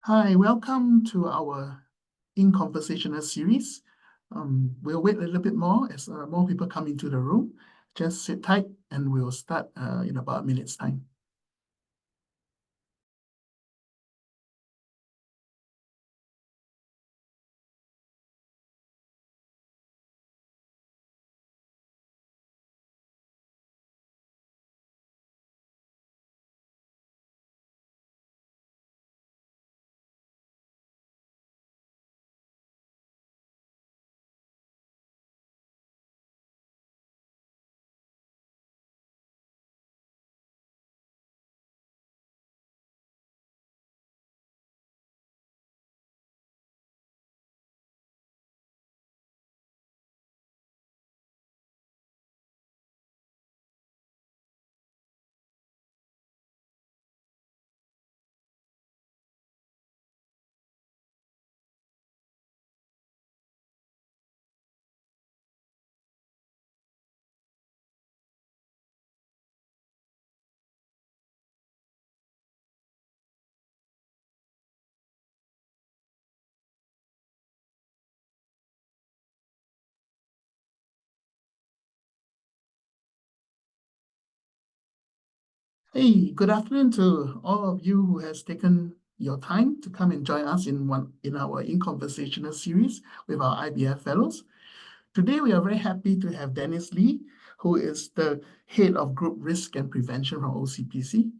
Hi, welcome to our In Conversational series. We'll wait a little bit more as more people come into the room. Just sit tight and we'll start in about a minute's time. Hey, good afternoon to all of you who has taken your time to come and join us in our In Conversational series with our IBF fellows. Today, we are very happy to have Dennis Lee, who is the head of Group Risk and Prevention from OCBC.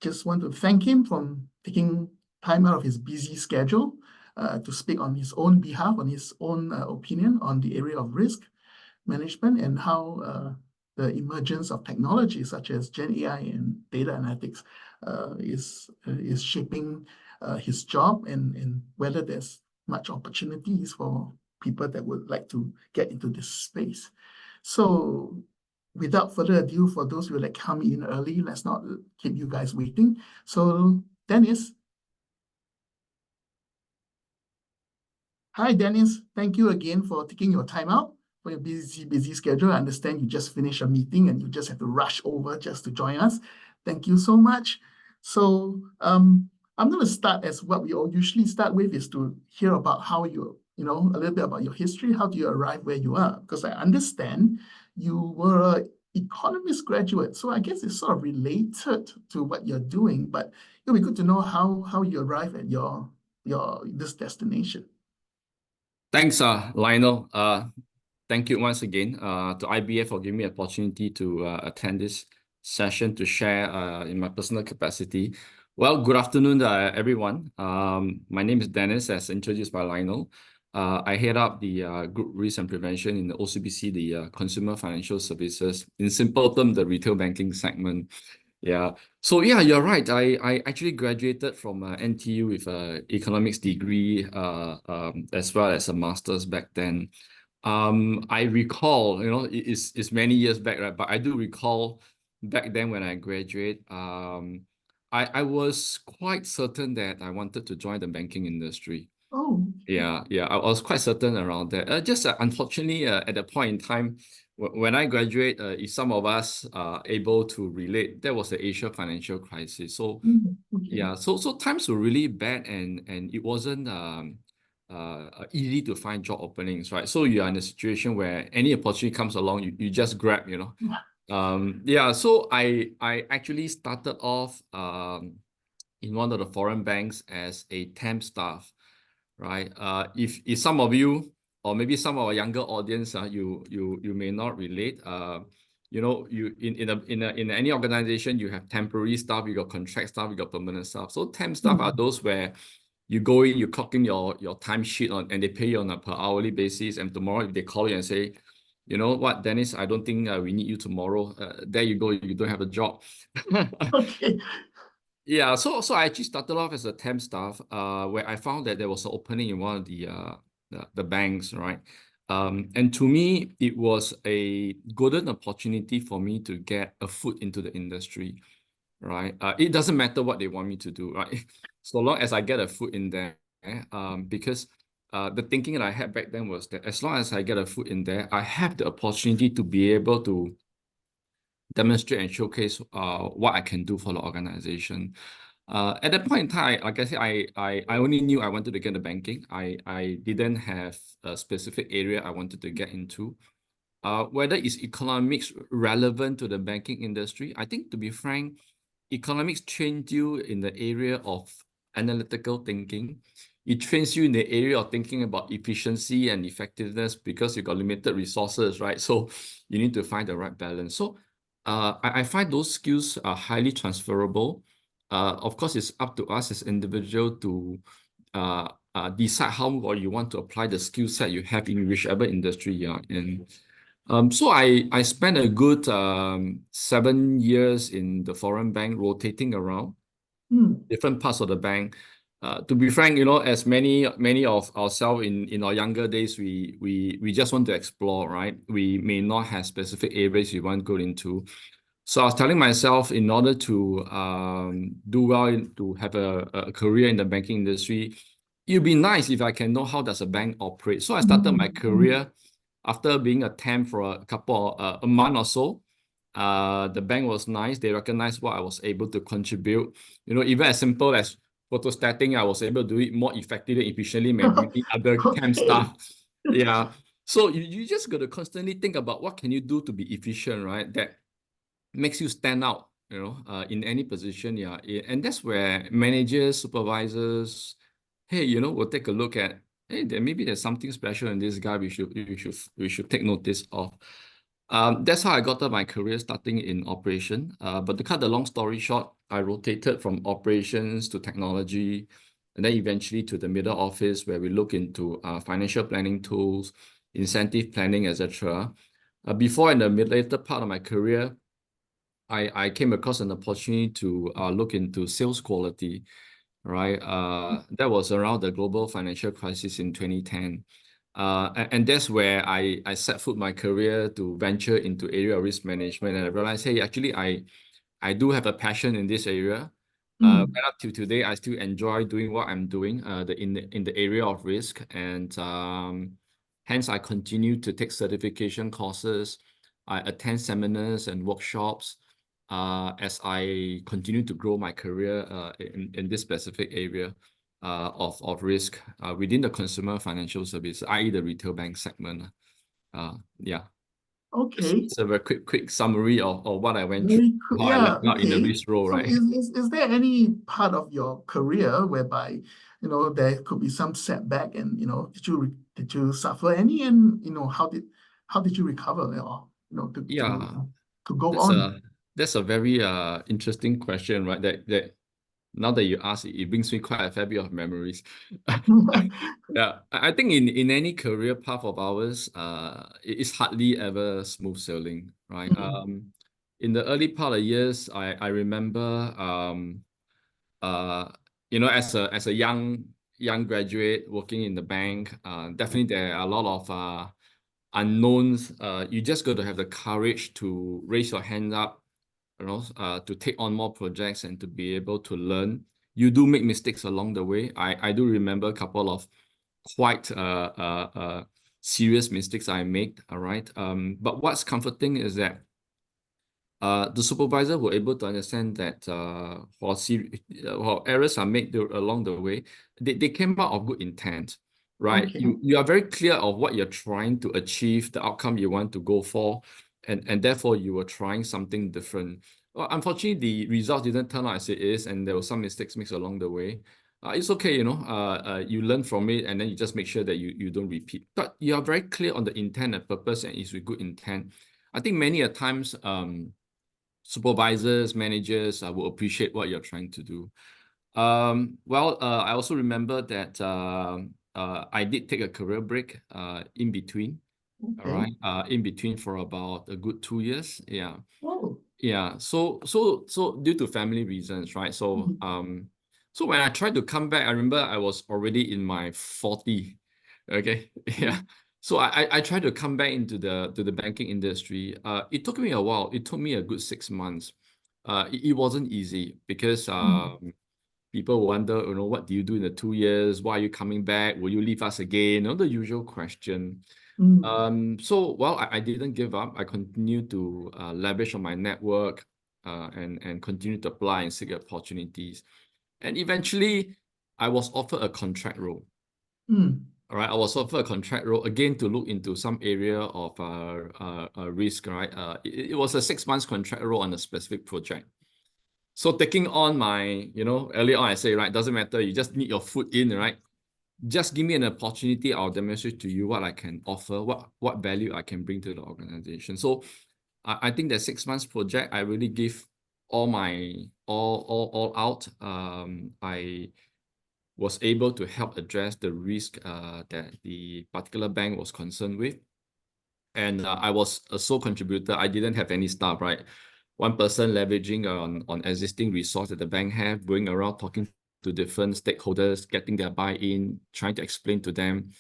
Just want to thank him for taking time out of his busy schedule to speak on his own behalf, on his own opinion on the area of risk management and how the emergence of technology such as Gen AI and data analytics is shaping his job and whether there's much opportunities for people that would like to get into this space. So without further ado, for those who like come in early, let's not keep you guys waiting. So Dennis. Hi, Dennis. Thank you again for taking your time out for your busy schedule. I understand you just finished a meeting and you just have to rush over just to join us. Thank you so much. So I'm going to start as what we all usually start with is to hear about how a little bit about your history. How do you arrive where you are? Because I understand you were an economist graduate. So I guess it's sort of related to what you're doing, but it'll be good to know how you arrive at this destination. Thanks, Lionel. Thank you once again to IBF for giving me an opportunity to attend this session to share in my personal capacity. Well, good afternoon, everyone. My name is Dennis, as introduced by Lionel. I head up the Group Risk and Prevention in the OCBC, the Consumer Financial Services, in simple terms, the retail banking segment. Yeah. So yeah, you're right. I actually graduated from NTU with an economics degree as well as a master's back then. I recall, it's many years back, right? But I do recall back then when I graduated, I was quite certain that I wanted to join the banking industry. Oh. Yeah, I was quite certain around that. Just unfortunately, at that point in time, when I graduate, if some of us are able to relate, that was the Asia financial crisis. So Okay. yeah, so times were really bad, and it wasn't easy to find job openings, right? So you are in a situation where any opportunity comes along, you just grab, Yeah, so I actually started off in one of the foreign banks as a temp staff, right? If some of you, or maybe some of our younger audience, you may not relate. You in any organization, you have temporary staff, you got contract staff, you got permanent staff. So temp staff are those where you go in, you clock in your time sheet on, and they pay you on a per hourly basis. And tomorrow, if they call you and say, you know what, Dennis, I don't think we need you tomorrow. There you go, you don't have a job. Okay. Yeah, so I actually started off as a temp staff, where I found that there was an opening in one of the banks, right? And to me, it was a golden opportunity for me to get a foot into the industry, right? It doesn't matter what they want me to do, right? So long as I get a foot in there, because the thinking that I had back then was that as long as I get a foot in there, I have the opportunity to be able to demonstrate and showcase what I can do for the organization. At that point in time, like I said, I only knew I wanted to get into banking. I didn't have a specific area I wanted to get into. Whether is economics relevant to the banking industry? I think, to be frank, economics trained you in the area of analytical thinking. It trains you in the area of thinking about efficiency and effectiveness because you got limited resources, right? So you need to find the right balance. So I find those skills are highly transferable. Of course, it's up to us as individual to decide how well you want to apply the skill set you have in whichever industry you are in. So I spent a good 7 years in the foreign bank, rotating around different parts of the bank. To be frank, as many of ourselves in our younger days, we just want to explore, right? We may not have specific areas we want to go into. So I was telling myself, in order to do well, to have a career in the banking industry, it'd be nice if I can know how does a bank operate. So I started my career after being a temp for a month or so. The bank was nice. They recognized what I was able to contribute. Even as simple as photostating, I was able to do it more effectively, efficiently, maybe other temp staff. Yeah. So you just got to constantly think about what can you do to be efficient, right? That makes you stand out, in any position. Yeah. And that's where managers, supervisors, hey, will take a look at, hey, maybe there's something special in this guy we should take notice of. That's how I got my career starting in operation. But to cut the long story short, I rotated from operations to technology, and then eventually to the middle office, where we look into financial planning tools, incentive planning, etc. Before, in the later part of my career, I came across an opportunity to look into sales quality, right? That was around the global financial crisis in 2010. And that's where I set foot my career to venture into area of risk management. And I realized, hey, actually, I do have a passion in this area. Right up to today, I still enjoy doing what I'm doing in the area of risk. And hence, I continue to take certification courses. I attend seminars and workshops as I continue to grow my career in this specific area of risk within the consumer financial service, i.e. the retail bank segment. Yeah. Okay. It's a very quick summary of what I went Very through, how I yeah, landed out in the okay. risk role, So right? is there any part of your career whereby, there could be some setback and, did you suffer any, and, how did you recover, or, Yeah, to go that's on? that's a very interesting question, right? That now that you ask it, it brings me quite a fair bit of memories. Yeah, I think in any career path of ours, it's hardly ever smooth sailing, right? In the early part of years, I remember, as a young graduate working in the bank, definitely there are a lot of unknowns. You just got to have the courage to raise your hand up, to take on more projects and to be able to learn. You do make mistakes along the way. I do remember a couple of quite serious mistakes I made. All right. But what's comforting is that the supervisor were able to understand that while errors are made along the way, they came out of good intent, right? Okay. You are very clear of what you're trying to achieve, the outcome you want to go for, and therefore you were trying something different. Well, unfortunately, the result didn't turn out as it is, and there were some mistakes made along the way. It's okay, you learn from it, and then you just make sure that you don't repeat. But you are very clear on the intent and purpose, and it's with good intent. I think many a times, supervisors, managers will appreciate what you're trying to do. I also remember that I did take a career break in between. All Okay. right, in between for about a good 2 years. Yeah. Oh. Yeah. So due to family reasons, right? So so when I tried to come back, I remember I was already in my 40. Okay. Yeah. So I tried to come back into the banking industry. It took me a while. It took me a good 6 months. It wasn't easy because people wonder, what do you do in the 2 years? Why are you coming back? Will you leave us again? The usual question. I didn't give up. I continued to leverage on my network and continue to apply and seek opportunities. And eventually, I was offered a contract role. Mm. All right, I was offered a contract role again to look into some area of risk, right? It was a 6 months contract role on a specific project. So taking on my, earlier on I say, right, doesn't matter, you just need your foot in, right? Just give me an opportunity, I'll demonstrate to you what I can offer, what value I can bring to the organization. So I think that 6 months project, I really give all my all out. I was able to help address the risk that the particular bank was concerned with. And I was a sole contributor. I didn't have any staff, right? One person leveraging on existing resource that the bank have, going around talking to different stakeholders, getting their buy-in, trying to explain to them,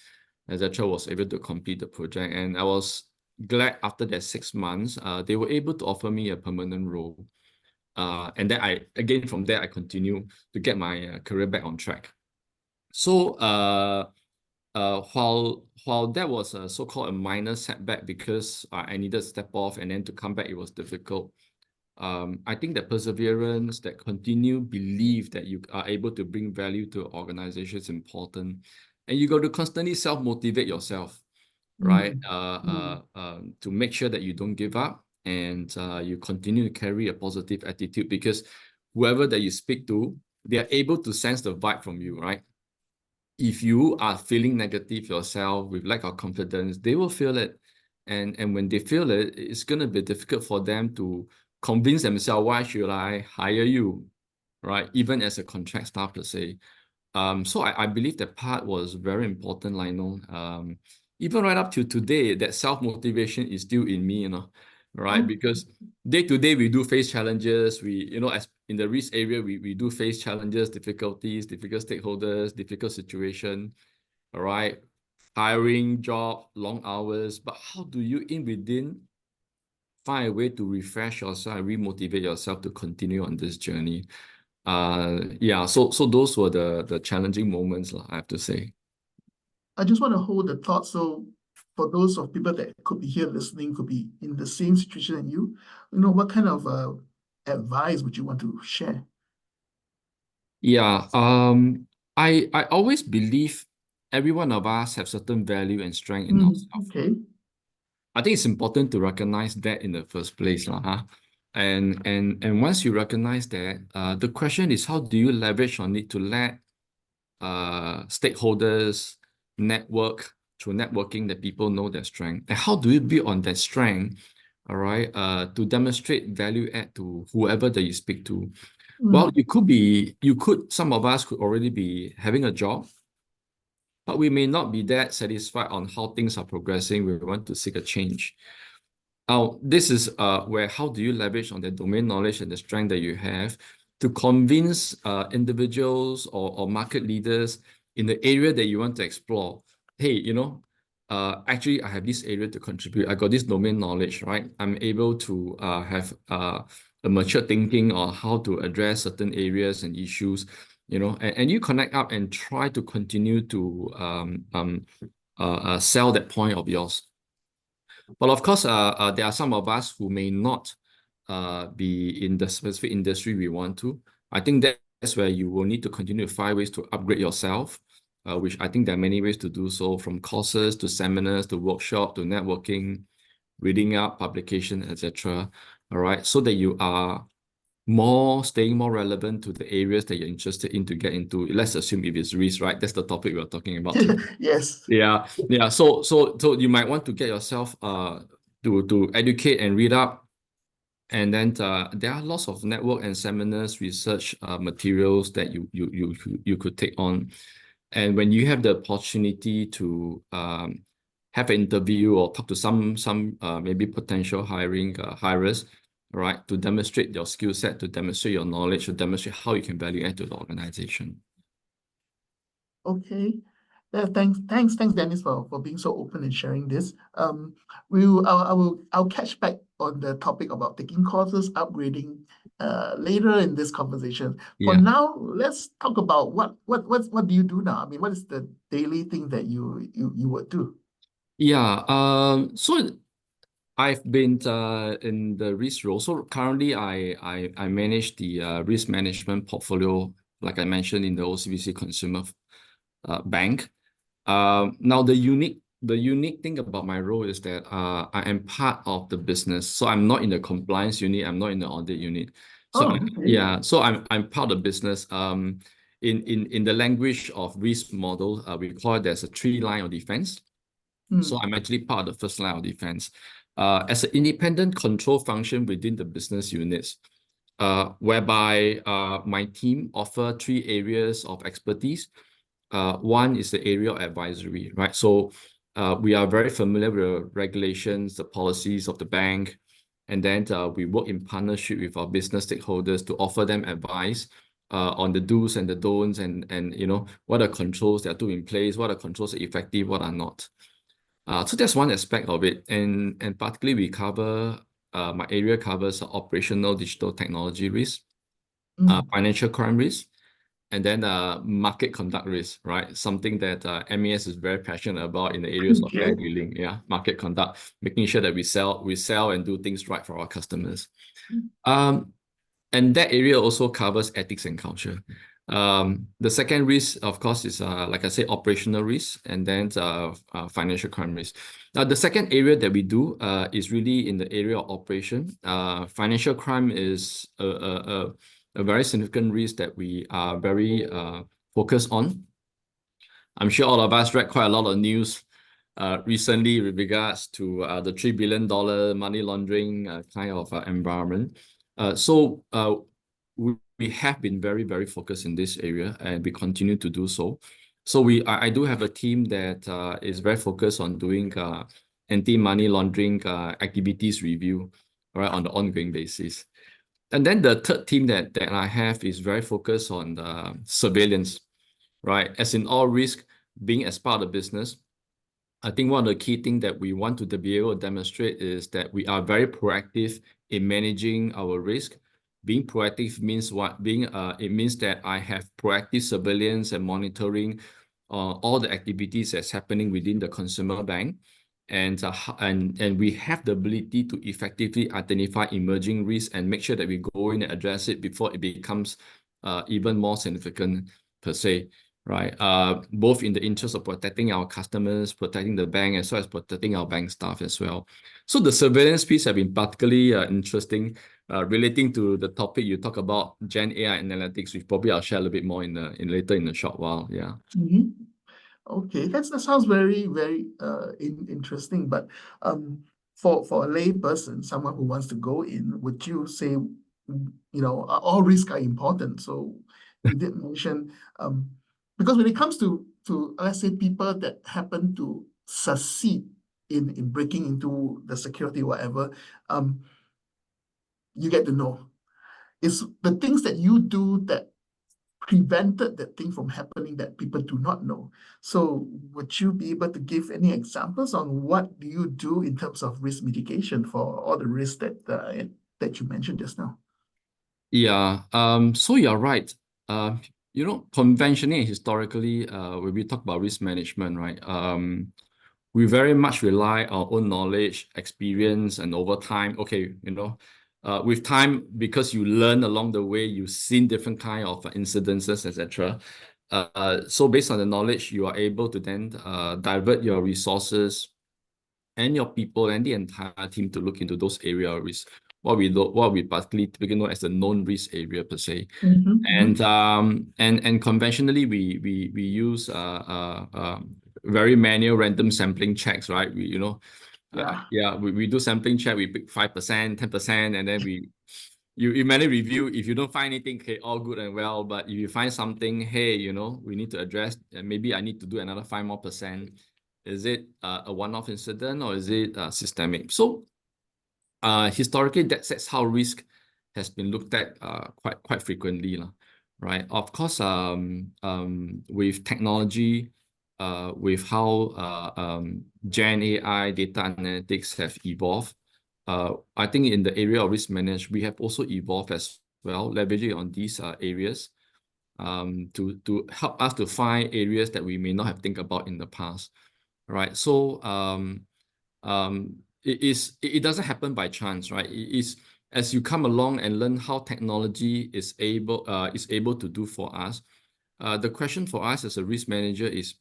etc., was able to complete the project. And I was glad after that 6 months, they were able to offer me a permanent role. And then from there, I continue to get my career back on track. So while that was a so-called a minor setback because I needed to step off and then to come back, it was difficult. I think that perseverance, that continued belief that you are able to bring value to an organization is important. And you got to constantly self-motivate yourself, right? To make sure that you don't give up and you continue to carry a positive attitude, because whoever that you speak to, they are able to sense the vibe from you, right? If you are feeling negative yourself with lack of confidence, they will feel it. And when they feel it, it's going to be difficult for them to convince themselves, why should I hire you, right? Even as a contract staff per se. So I believe that part was very important, Lionel. Even right up to today, that self-motivation is still in me, right? Because day to day, we do face challenges. As in the risk area, we do face challenges, difficulties, difficult stakeholders, difficult situation, all right? Hiring, job, long hours. But how do you, in within, find a way to refresh yourself and remotivate yourself to continue on this journey? Yeah, so those were the challenging moments, I have to say. I just want to hold the thought. So for those of people that could be here listening, could be in the same situation as you, what kind of advice would you want to share? Yeah, I always believe every one of us have certain value and strength in ourselves. Okay. I think it's important to recognize that in the first place, huh? And once you recognize that, the question is, how do you leverage on it to let stakeholders network through networking, that people know their strength, and how do you build on that strength, all right, to demonstrate value add to whoever that you speak to. Well, some of us could already be having a job, but we may not be that satisfied on how things are progressing. We want to seek a change. Now, this is where how do you leverage on the domain knowledge and the strength that you have to convince individuals or market leaders in the area that you want to explore. Hey, actually, I have this area to contribute. I got this domain knowledge, right? I'm able to have a mature thinking on how to address certain areas and issues, and you connect up and try to continue to sell that point of yours. But of course, there are some of us who may not be in the specific industry we want to. I think that's where you will need to continue to find ways to upgrade yourself, which I think there are many ways to do so, from courses to seminars to workshop to networking, reading up, publication, etc. All right, so that you are staying more relevant to the areas that you're interested in to get into. Let's assume if it's risk, right? That's the topic we're talking about today. Yes. Yeah. So you might want to get yourself to educate and read up. And then there are lots of network and seminars, research materials that you could take on. And when you have the opportunity to have an interview or talk to some maybe potential hirers, right, to demonstrate your skill set, to demonstrate your knowledge, to demonstrate how you can value add to the organization. Okay. Yeah, thanks, Dennis, for being so open and sharing this. I'll catch back on the topic about taking courses, upgrading later in this conversation. For now, let's talk about what do you do now? I mean, what is the daily thing that you would do? Yeah. So I've been in the risk role. So currently, I manage the risk management portfolio like I mentioned, in the OCBC Consumer Bank. Now the unique thing about my role is that I am part of the business. So I'm not in the compliance unit, I'm not in the audit unit. So Oh, okay. so I'm part of the business. In the language of risk model, we call it there's a 3 line of defense. So I'm actually part of the first line of defense. As an independent control function within the business units, whereby my team offer 3 areas of expertise. One is the area of advisory, right? So we are very familiar with the regulations, the policies of the bank, and then we work in partnership with our business stakeholders to offer them advice on the do's and the don'ts, and what are controls that are in place, what are controls are effective, what are not. So that's one aspect of it, and particularly we cover my area covers operational digital technology risk, financial crime risk, and then market conduct risk, right? Something that MAS is very passionate about in the areas of fair dealing, market conduct, making sure that we sell and do things right for our customers. And that area also covers ethics and culture. The second risk, of course, is like I said, operational risk, and then financial crime risk. Now, the second area that we do is really in the area of operation. Financial crime is a very significant risk that we are very focused on. I'm sure all of us read quite a lot of news recently with regards to the $3 billion money laundering kind of environment. So we have been very, very focused in this area, and we continue to do so. So I do have a team that is very focused on doing anti-money laundering activities review, right, on the ongoing basis. And then the third team that I have is very focused on the surveillance, right? As in all risk, being as part of the business, I think one of the key things that we want to be able to demonstrate is that we are very proactive in managing our risk. Being proactive means what? It means that I have proactive surveillance and monitoring all the activities that's happening within the consumer bank. And we have the ability to effectively identify emerging risks and make sure that we go in and address it before it becomes even more significant per se, right? Both in the interest of protecting our customers, protecting the bank, as well as protecting our bank staff as well. So the surveillance piece have been particularly interesting, relating to the topic you talk about, Gen AI analytics, which probably I'll share a little bit more later in a short while. Yeah. Okay, that sounds very, very interesting. But for a lay person, someone who wants to go in, would you say, all risks are important? So you did mention, because when it comes to let's say people that happen to succeed in breaking into the security, whatever, you get to know. It's the things that you do that prevented that thing from happening that people do not know. So would you be able to give any examples on what do you do in terms of risk mitigation for all the risks that you mentioned just now? Yeah, so you're right. Conventionally and historically, when we talk about risk management, right, we very much rely on our own knowledge, experience, and over time, with time, because you learn along the way, you've seen different kind of incidences, etc. So based on the knowledge, you are able to then divert your resources and your people and the entire team to look into those area of risk, what we particularly typically know as the known risk area per se. And conventionally we use very manual random sampling checks, right? We do sampling check. We pick 5%, 10%, and then you manually review. If you don't find anything, okay, all good and well. But if you find something, hey, we need to address, and maybe I need to do another 5% more. Is it a one-off incident, or is it systemic? So historically, that's how risk has been looked at quite frequently, right? Of course, with technology, with how Gen AI data analytics have evolved, I think in the area of risk management, we have also evolved as well, leveraging on these areas to help us to find areas that we may not have think about in the past, right? So it doesn't happen by chance, right? It is as you come along and learn how technology is able to do for us, the question for us as a risk manager is,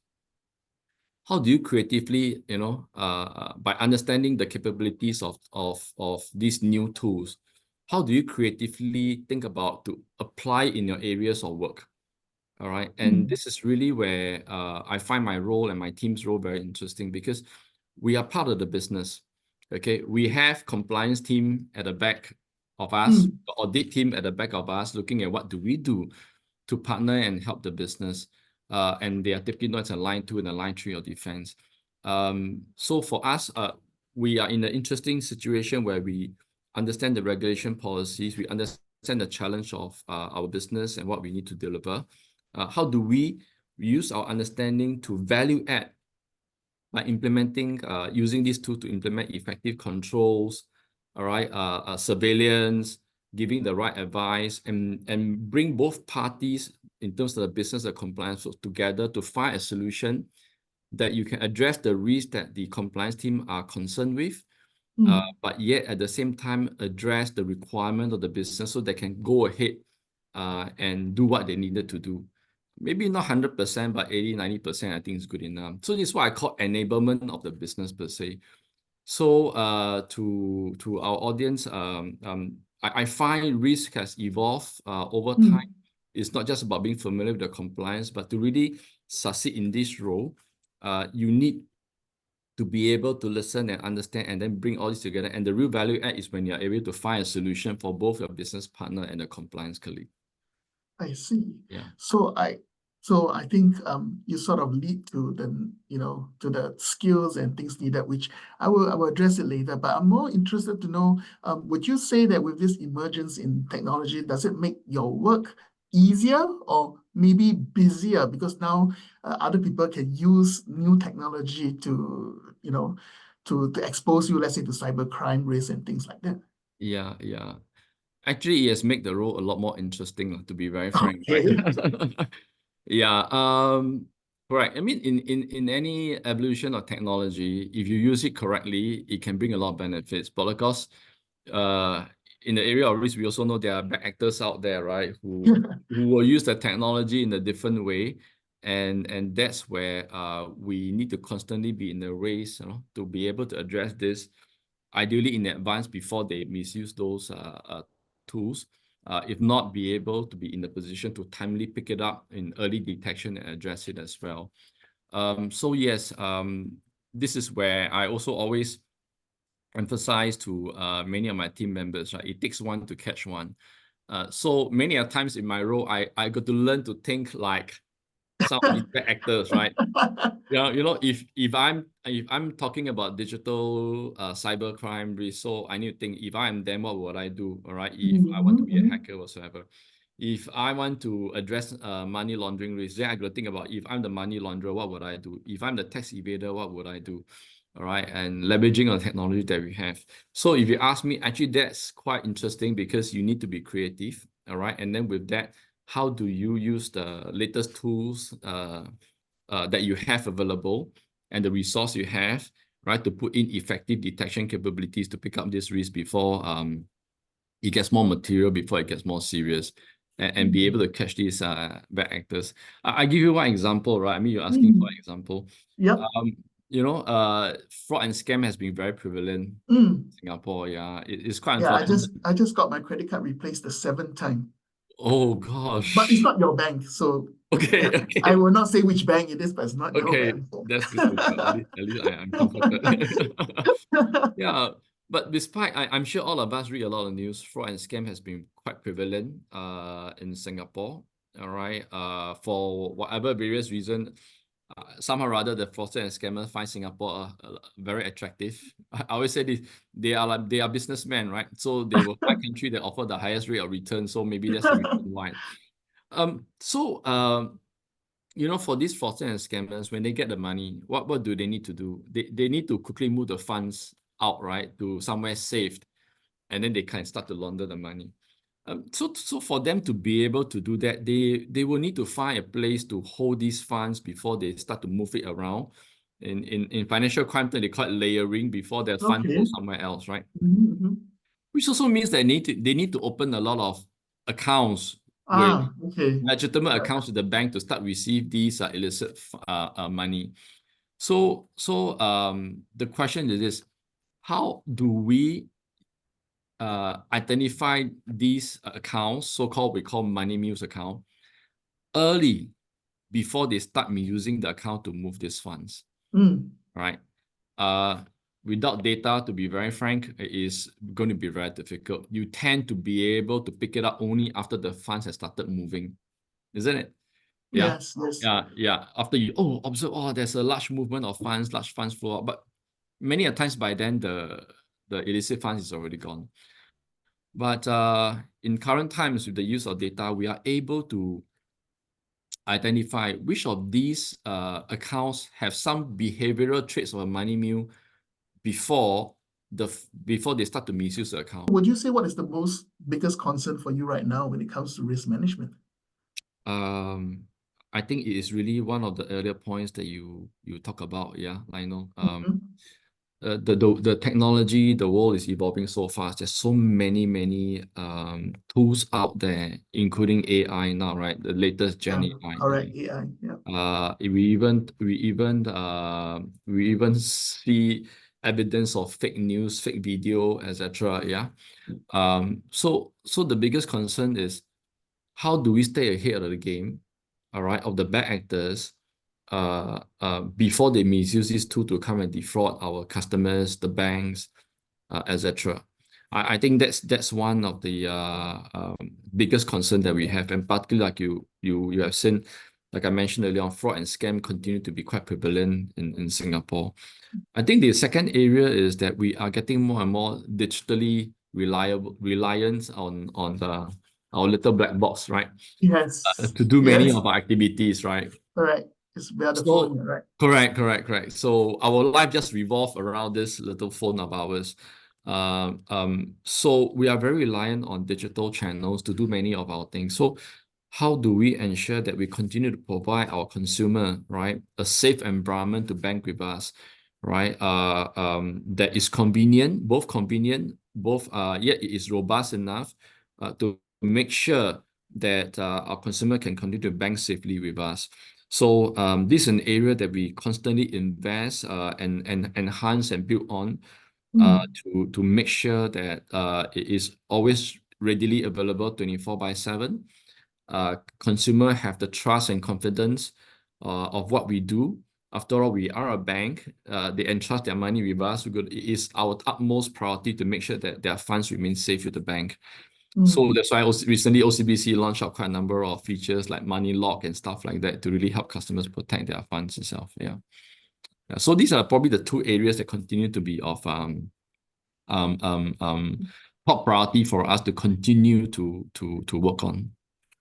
how do you creatively, by understanding the capabilities of these new tools, how do you creatively think about to apply in your areas of work? All right. And this is really where I find my role and my team's role very interesting, because we are part of the business. Okay. We have compliance team at the back of us, the audit team at the back of us, looking at what do we do to partner and help the business. And they are typically not in line 2 and line 3 of defense. So for us, we are in an interesting situation where we understand the regulation policies, we understand the challenge of our business and what we need to deliver. How do we use our understanding to value add by implementing, using these tools to implement effective controls, all right, surveillance, giving the right advice, and bring both parties in terms of the business and compliance together to find a solution that you can address the risk that the compliance team are concerned with, but yet at the same time address the requirement of the business so they can go ahead and do what they needed to do. Maybe not 100%, but 80, 90%, I think is good enough. So this is what I call enablement of the business per se. So to our audience, I find risk has evolved over time. It's not just about being familiar with the compliance, but to really succeed in this role, you need to be able to listen and understand and then bring all this together. And the real value add is when you're able to find a solution for both your business partner and the compliance colleague. I see. Yeah. So I think you sort of lead to the to the skills and things needed, which I will address it later. But I'm more interested to know, would you say that with this emergence in technology, does it make your work easier or maybe busier, because now other people can use new technology to to expose you, let's say, to cybercrime risk and things like that? Yeah. Actually, it has made the role a lot more interesting, to be very frank. Okay. Right? Yeah. Correct. I mean, in any evolution of technology, if you use it correctly, it can bring a lot of benefits. But of course, in the area of risk, we also know there are bad actors out there, right, who will use the technology in a different way. And that's where we need to constantly be in the race, to be able to address this, ideally in advance before they misuse those tools. If not, be able to be in the position to timely pick it up in early detection and address it as well. So yes, this is where I also always emphasize to many of my team members, right? It takes one to catch one. So many a times in my role, I got to learn to think like some of these bad actors, right? Yeah, if I'm talking about digital cybercrime risk, so I need to think, if I am them, what would I do? All right, if I want to be a hacker whatsoever. If I want to address money laundering risk, then I got to think about, if I'm the money launderer, what would I do? If I'm the tax evader, what would I do? All right, and leveraging on technology that we have. So if you ask me, actually that's quite interesting, because you need to be creative. All right, and then with that, how do you use the latest tools that you have available and the resource you have, right, to put in effective detection capabilities to pick up this risk before it gets more material, before it gets more serious, and be able to catch these bad actors. I give you one example, right? I mean, you're asking for an example. Yep. Fraud and scam has been very prevalent in Singapore. Yeah, it's quite unfortunate. I just got my credit card replaced the 7th time. Oh gosh. But it's not your bank, so okay. I will not say which bank it is, but it's not your bank. That's good to know. At least I'm comforted. Yeah, but despite, I'm sure all of us read a lot of news, fraud and scam has been quite prevalent in Singapore. All right, for whatever various reason, somehow or other, the fraudsters and scammers find Singapore very attractive. I always say this: they are businessmen, right? So they will find country that offer the highest rate of return. So maybe that's the reason why. For these fraudsters and scammers, when they get the money, what do they need to do? They need to quickly move the funds out, right, to somewhere safe, and then they can start to launder the money. So for them to be able to do that, they will need to find a place to hold these funds before they start to move it around. In financial crime, they call it layering, before their funds go somewhere else, right? which also means that they need to open a lot of accounts with Okay. legitimate Right. accounts with the bank to start receive these illicit money. So the question is this: how do we identify these accounts, so-called we call money mules account, early before they start using the account to move these funds, right? Without data, to be very frank, it is going to be very difficult. You tend to be able to pick it up only after the funds have started moving, isn't it? Yeah. Yes, yes. Yeah. After you observe, there's a large movement of funds, large funds flow out, but many a times by then the illicit funds is already gone. But in current times, with the use of data, we are able to identify which of these accounts have some behavioral traits of a money mule before they start to misuse the account. Would you say what is the biggest concern for you right now when it comes to risk management? I think it is really one of the earlier points that you talk about, Lionel. The technology, the world is evolving so fast. There's so many tools out there, including AI now, right? The latest Gen AI. Correct, AI. Yeah. We even see evidence of fake news, fake video, etc. Yeah. So the biggest concern is, how do we stay ahead of the game, all right, of the bad actors, before they misuse this tool to come and defraud our customers, the banks, etc. I think that's one of the biggest concern that we have, and particularly like you have seen, like I mentioned earlier on, fraud and scam continue to be quite prevalent in Singapore. I think the second area is that we are getting more and more digitally reliant on our little black box, right? Yes. To do many Yes. of our activities, right? Correct. It's via the So, phone, right? correct. So our life just revolve around this little phone of ours. So we are very reliant on digital channels to do many of our things. So how do we ensure that we continue to provide our consumer, right, a safe environment to bank with us, right? That is convenient, yet it is robust enough to make sure that our consumer can continue to bank safely with us. So this is an area that we constantly invest and enhance and build on to make sure that it is always readily available 24/7. Consumer have the trust and confidence of what we do. After all, we are a bank. They entrust their money with us. It is our utmost priority to make sure that their funds remain safe with the bank. So that's why recently OCBC launched out quite a number of features like money lock and stuff like that to really help customers protect their funds itself. Yeah. So these are probably the two areas that continue to be of top priority for us to continue to work on.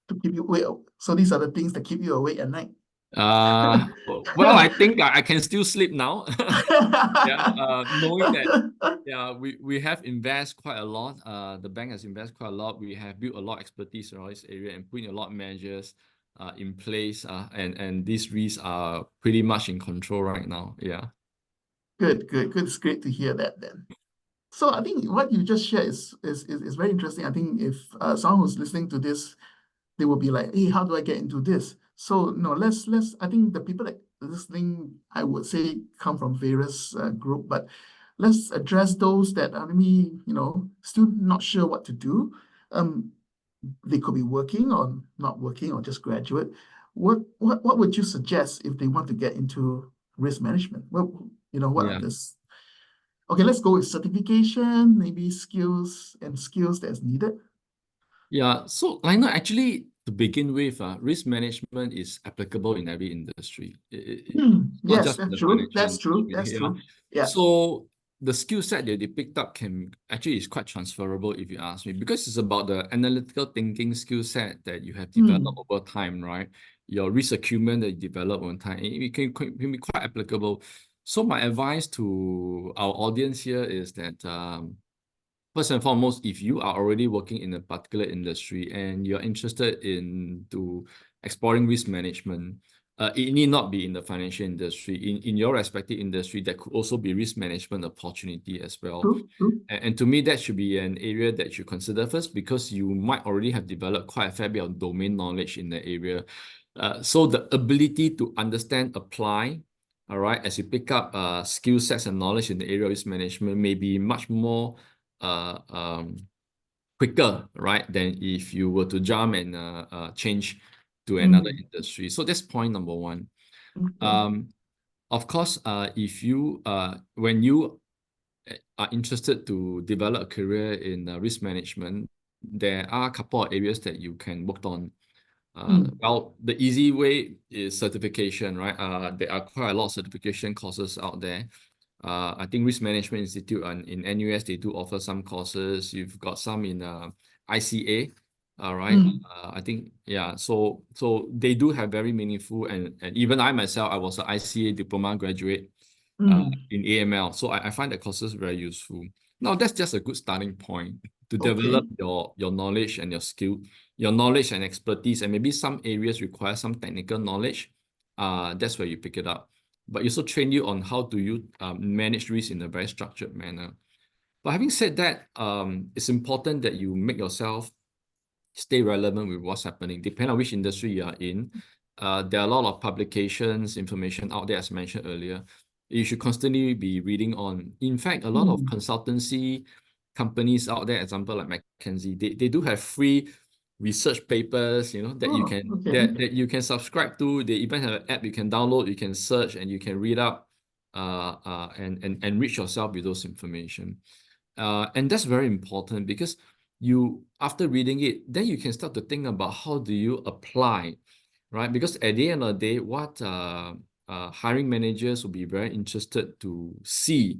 To keep you awake. So these are the things that keep you awake at night. Well, I think I can still sleep now. Knowing that we have invested quite a lot. The bank has invested quite a lot. We have built a lot of expertise around this area and putting a lot of measures in place. And these risks are pretty much in control right now. Yeah. Good. It's great to hear that then. So I think what you just shared is very interesting. I think if someone who's listening to this, they will be like, hey, how do I get into this? So no, let's I think the people that are listening, I would say, come from various group, but let's address those that are maybe, still not sure what to do. They could be working or not working or just graduate. What would you suggest if they want to get into risk management? What are this? Okay, let's go with certification, maybe skills that's needed. Yeah, so Lionel, actually, to begin with, risk management is applicable in every industry. It's not Yes, just that's the true. financial That's true. industry. That's Yeah. true. Yeah. So the skill set that they picked up is quite transferable, if you ask me, because it's about the analytical thinking skill set that you have developed over time, right? Your risk acumen that you develop over time, it can be quite applicable. So my advice to our audience here is that first and foremost, if you are already working in a particular industry and you're interested in exploring risk management, It need not be in the financial industry. In your respective industry, there could also be risk management opportunity as well. True, true. And to me, that should be an area that you consider first, because you might already have developed quite a fair bit of domain knowledge in the area. So the ability to understand, apply, all right, as you pick up skill sets and knowledge in the area of risk management may be much more quicker, right, than if you were to jump and change to another industry. So that's point number one. Okay. Of course, if you when you are interested to develop a career in risk management, there are a couple of areas that you can work on. Well, the easy way is certification, right? There are quite a lot of certification courses out there. I think Risk Management Institute in NUS, they do offer some courses. You've got some in ICA, all right? I think, yeah, so they do have very meaningful, and even I myself, I was an ICA diploma graduate in AML. So I find the courses very useful. Now, that's just a good starting point to develop your knowledge and your skill, your knowledge and expertise, and maybe some areas require some technical knowledge. That's where you pick it up. But it also train you on how do you manage risk in a very structured manner. But having said that, it's important that you make yourself stay relevant with what's happening, depending on which industry you are in. There are a lot of publications, information out there, as mentioned earlier. You should constantly be reading on. In fact, a lot of consultancy companies out there, example like McKinsey, they do have free research papers, you know, that you can that you can subscribe to. They even have an app you can download, you can search, and you can read up and enrich yourself with those information. And that's very important, because you, after reading it, then you can start to think about how do you apply, right? Because at the end of the day, what hiring managers will be very interested to see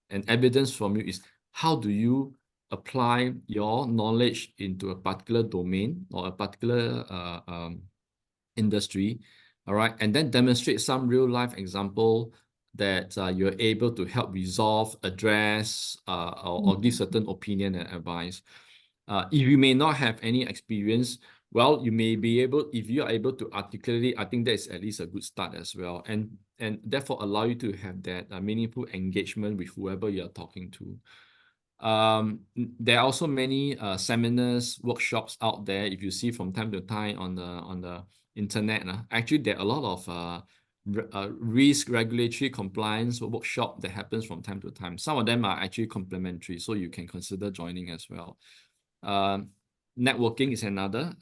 and evidence from you is how do you apply your knowledge into a particular domain or a particular industry, all right? And then demonstrate some real life example that you're able to help resolve, address, or give certain opinion and advice. If you may not have any experience, well, you may be able, if you are able to articulate it, I think that is at least a good start as well. And therefore allow you to have that meaningful engagement with whoever you're talking to. There are also many seminars, workshops out there. If you see from time to time on the internet, actually there are a lot of risk regulatory compliance workshop that happens from time to time. Some of them are actually complimentary, so you can consider joining as well. Networking is another,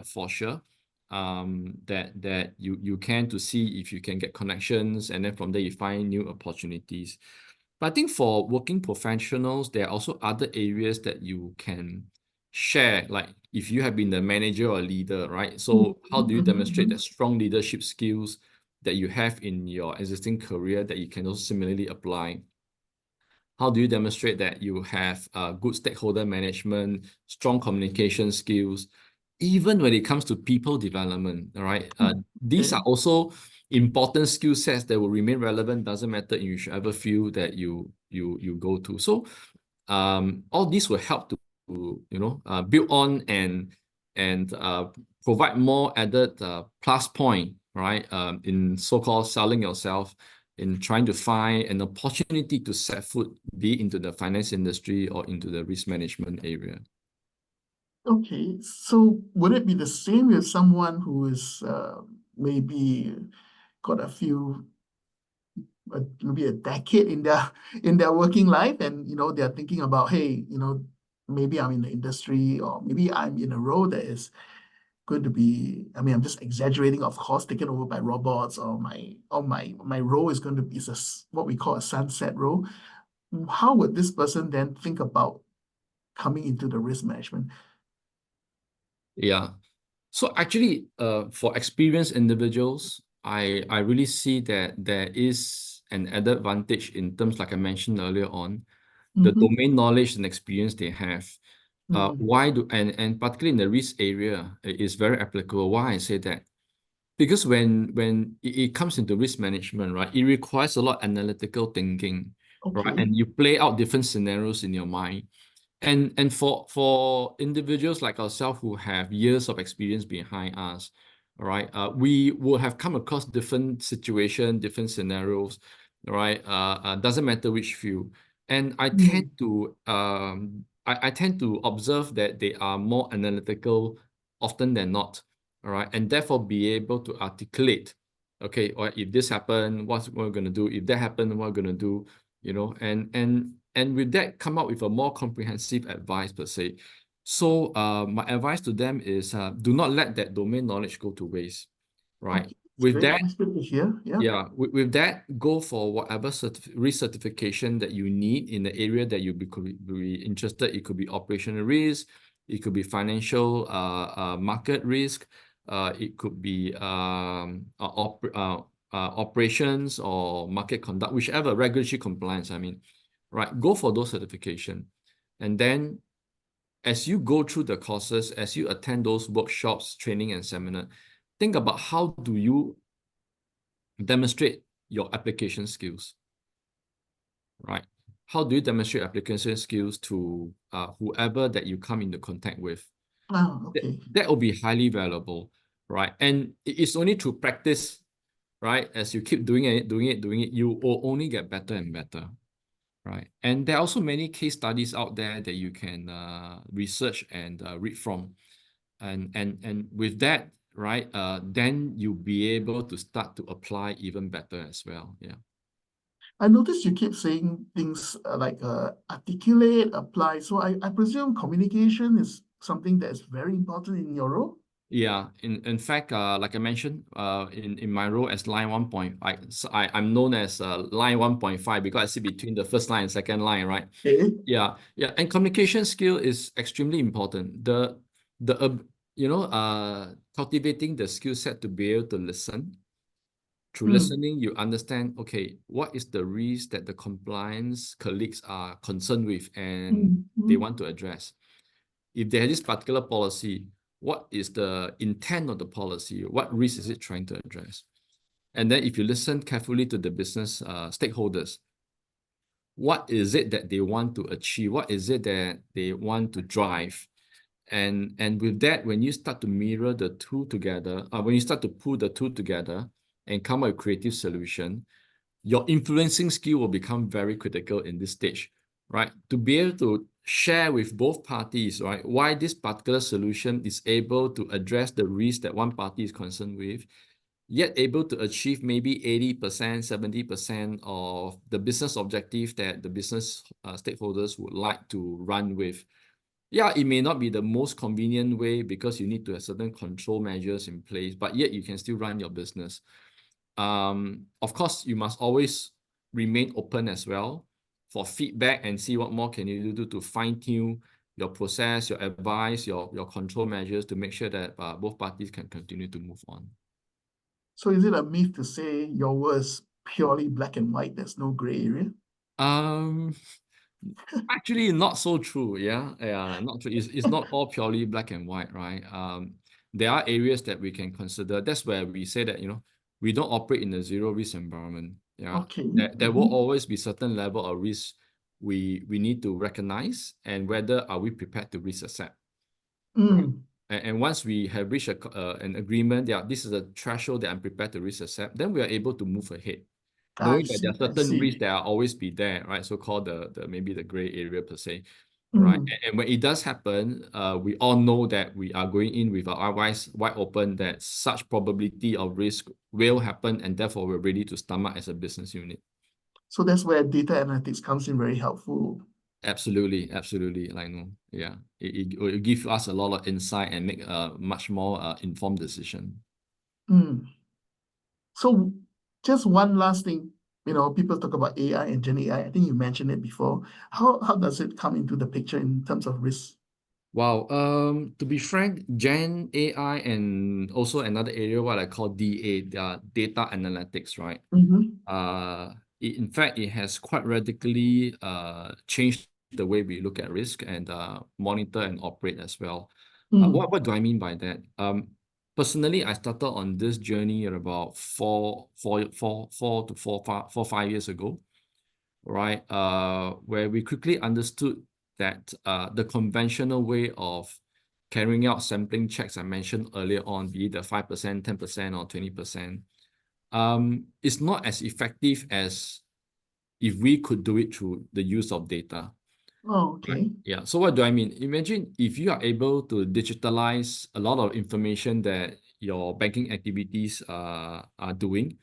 for sure, that you can, to see if you can get connections, and then from there you find new opportunities. But I think for working professionals, there are also other areas that you can share, like if you have been the manager or leader, right? So how do you demonstrate the strong leadership skills that you have in your existing career that you can also similarly apply? How do you demonstrate that you have good stakeholder management, strong communication skills, even when it comes to people development, all right? These are also important skill sets that will remain relevant, doesn't matter in whichever field that you go to. So all these will help to build on and provide more added plus point, right? In so-called selling yourself, in trying to find an opportunity to set foot, be into the finance industry or into the risk management area. Okay, so would it be the same with someone who is maybe got a few, maybe a decade in their working life, and they're thinking about, hey, maybe I'm in the industry, or maybe I'm in a role that is going to be, I mean, I'm just exaggerating, of course, taken over by robots, or my role is going to be what we call a sunset role. How would this person then think about coming into the risk management? Yeah. So actually, for experienced individuals, I really see that there is an added advantage in terms, like I mentioned earlier on, the domain knowledge and experience they have. Why do, and particularly in the risk area, it is very applicable. Why I say that? Because when it comes into risk management, right, it requires a lot of analytical thinking, right? Okay. And you play out different scenarios in your mind. And for individuals like ourselves who have years of experience behind us, all right? We will have come across different situations, different scenarios, all right? Doesn't matter which field. And I tend to I tend to observe that they are more analytical often than not, all right? And therefore be able to articulate, okay, or if this happened, what we're going to do? If that happened, what we're going to do? You know, and with that, come up with a more comprehensive advice per se. So my advice to them is do not let that domain knowledge go to waste, right? Okay, that's With great. that, That's good to hear. Yeah. yeah, with that, go for whatever recertification that you need in the area that you could be interested. It could be operational risk, it could be financial market risk, it could be operations or market conduct, whichever regulatory compliance. I mean, right? Go for those certification, and then as you go through the courses, as you attend those workshops, training, and seminar, think about how do you demonstrate your application skills, right? How do you demonstrate application skills to whoever that you come into contact with? Ah, okay. That will be highly valuable, right? And it's only through practice, right? As you keep doing it, you will only get better and better, right? And there are also many case studies out there that you can research and read from. And with that, right, then you'll be able to start to apply even better as well. Yeah. I noticed you keep saying things like articulate, apply. So I presume communication is something that is very important in your role? Yeah, in fact, like I mentioned, in my role as line 1.5, so I'm known as line 1.5 because I sit between the first line and second line, right? Okay. Yeah, and communication skill is extremely important. Cultivating the skill set to be able to listen. Through listening, you understand, okay, what is the risk that the compliance colleagues are concerned with and they want to address? If they have this particular policy, what is the intent of the policy? What risk is it trying to address? And then if you listen carefully to the business stakeholders, what is it that they want to achieve? What is it that they want to drive? And with that, when you start to mirror the two together, when you start to pull the two together and come up with a creative solution, your influencing skill will become very critical in this stage, right? To be able to share with both parties, right, why this particular solution is able to address the risk that one party is concerned with, yet able to achieve maybe 80%, 70% of the business objective that the business stakeholders would like to run with. Yeah, it may not be the most convenient way because you need to have certain control measures in place, but yet you can still run your business. Of course, you must always remain open as well for feedback and see what more can you do to fine-tune your process, your advice, your control measures to make sure that both parties can continue to move on. So is it a myth to say your work is purely black and white, there's no gray area? Actually, not so true. Yeah, not true. It's not all purely black and white, right? There are areas that we can consider. That's where we say that, we don't operate in a zero risk environment. Yeah, Okay. there will always be certain level of risk we need to recognize, and whether are we prepared to risk accept. And once we have reached an agreement, yeah, this is a threshold that I'm prepared to risk accept, then we are able to move ahead, knowing that there are certain risks that will always be there, right? So-called maybe the gray area per se, right? And when it does happen, we all know that we are going in with our eyes wide open that such probability of risk will happen, and therefore we're ready to stomach as a business unit. So that's where data analytics comes in very helpful. Absolutely, like yeah, it will give us a lot of insight and make a much more informed decision. So just one last thing, people talk about AI and Gen AI. I think you mentioned it before. How does it come into the picture in terms of risk? Wow, to be frank, Gen AI and also another area what I call DA, data analytics, right? In fact, it has quite radically changed the way we look at risk and monitor and operate as well. What do I mean by that? Personally, I started on this journey at about 5 years ago, right? Where we quickly understood that the conventional way of carrying out sampling checks I mentioned earlier on, be it the 5%, 10%, or 20%, it's not as effective as if we could do it through the use of data. Oh, Right? okay. Yeah. So what do I mean? Imagine if you are able to digitalize a lot of information that your banking activities are doing,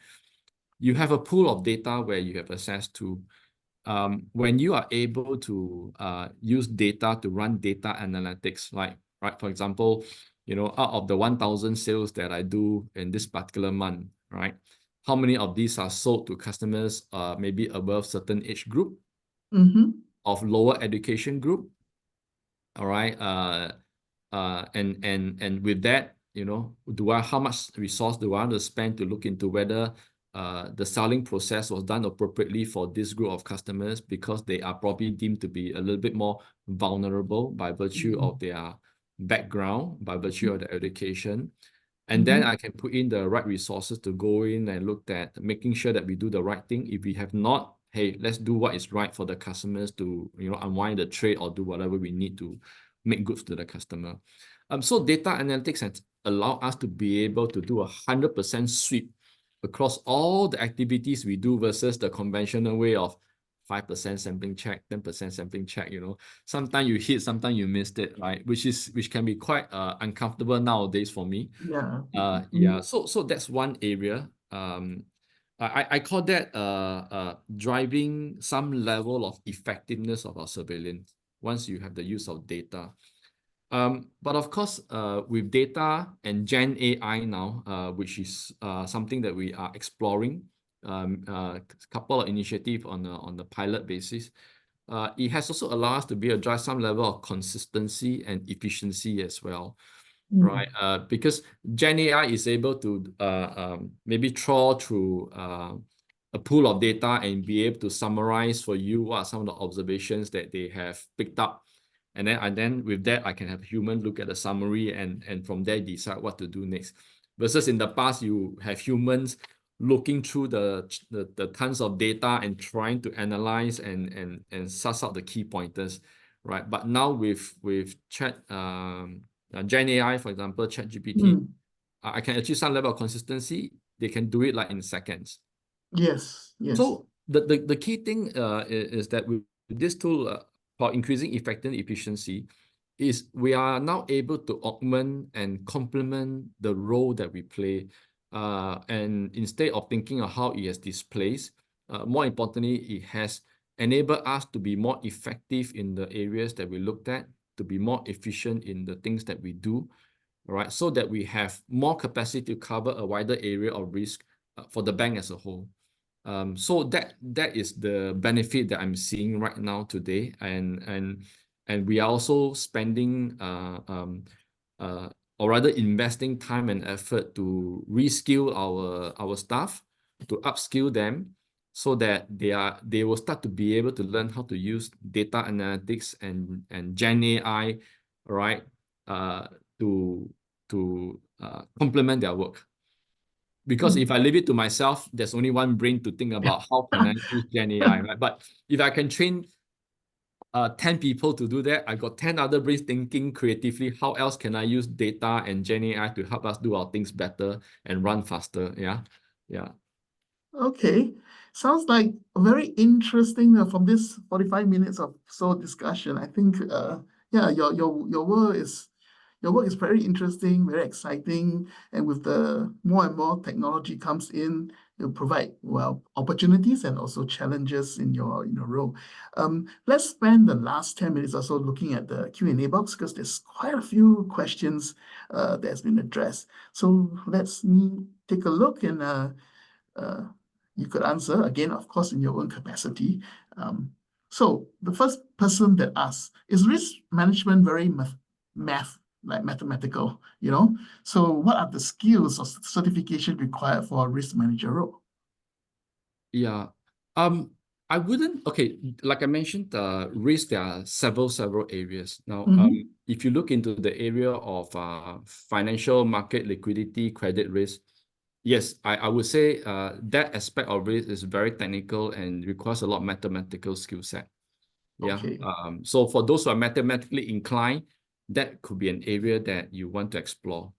you have a pool of data where you have access to. When you are able to use data to run data analytics, like, right, for example, out of the 1,000 sales that I do in this particular month, right, how many of these are sold to customers maybe above certain age group, of lower education group, all right, and with that, how much resource do I want to spend to look into whether the selling process was done appropriately for this group of customers, because they are probably deemed to be a little bit more vulnerable by virtue of their background, by virtue of their education. And then I can put in the right resources to go in and look at making sure that we do the right thing. If we have not, hey, let's do what is right for the customers to unwind the trade or do whatever we need to make goods to the customer. So data analytics has allowed us to be able to do 100% sweep across all the activities we do versus the conventional way of 5% sampling check, 10% sampling check. Sometimes you hit, sometimes you missed it, right? Which can be quite uncomfortable nowadays for me. Yeah. So that's one area. I call that driving some level of effectiveness of our surveillance once you have the use of data. But of course, with data and Gen AI now, which is something that we are exploring, a couple of initiatives on the pilot basis, it has also allowed us to drive some level of consistency and efficiency as well. Right, because Gen AI is able to maybe trawl through a pool of data and be able to summarize for you what are some of the observations that they have picked up, and then with that I can have a human look at the summary and from there decide what to do next. Versus in the past, you have humans looking through the tons of data and trying to analyze and suss out the key pointers, right? But now with Gen AI, for example, ChatGPT, I can achieve some level of consistency. They can do it like in seconds. Yes. So the key thing is that with this tool for increasing effectiveness and efficiency, is we are now able to augment and complement the role that we play. And instead of thinking of how it has displaced, more importantly, it has enabled us to be more effective in the areas that we looked at, to be more efficient in the things that we do, right? So that we have more capacity to cover a wider area of risk for the bank as a whole. So that is the benefit that I'm seeing right now today, and we are also spending or rather investing time and effort to reskill our staff, to upskill them, so that they will start to be able to learn how to use data analytics and Gen AI, right, to complement their work. Because if I leave it to myself, there's only one brain to think about how can I use Gen AI, right? But if I can train 10 people to do that, I got 10 other brains thinking creatively, how else can I use data and Gen AI to help us do our things better and run faster? Yeah. Okay. Sounds like very interesting from this 45 minutes of discussion. I think your work is very interesting, very exciting, and with the more and more technology comes in, it'll provide opportunities and also challenges in your role. Let's spend the last 10 minutes or so looking at the Q&A box, because there's quite a few questions that's been addressed. So let's take a look, and you could answer again, of course, in your own capacity. So the first person that asked, is risk management very mathematical? So what are the skills or certification required for a risk manager role? Yeah. I wouldn't, okay, like I mentioned, risk, there are several areas. Now, if you look into the area of financial market liquidity, credit risk, yes, I would say that aspect of risk is very technical and requires a lot of mathematical skill set. Yeah. Okay. So for those who are mathematically inclined, that could be an area that you want to explore.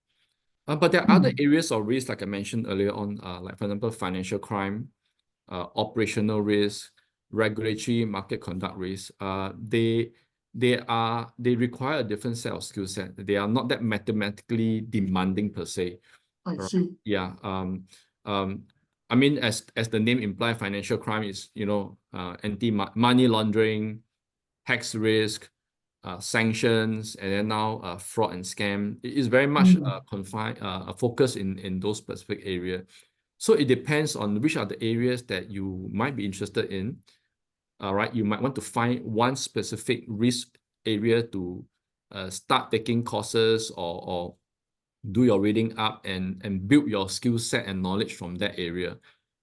But there are other areas of risk, like I mentioned earlier on, like for example, financial crime, operational risk, regulatory market conduct risk. They require a different set of skill set. They are not that mathematically demanding per se. I Right. see. Yeah. I mean, as the name implies, financial crime is, anti-money laundering, tax risk, sanctions, and then now fraud and scam. It is very much confined, focused in those specific areas. So it depends on which are the areas that you might be interested in. Right, you might want to find one specific risk area to start taking courses or do your reading up and build your skill set and knowledge from that area.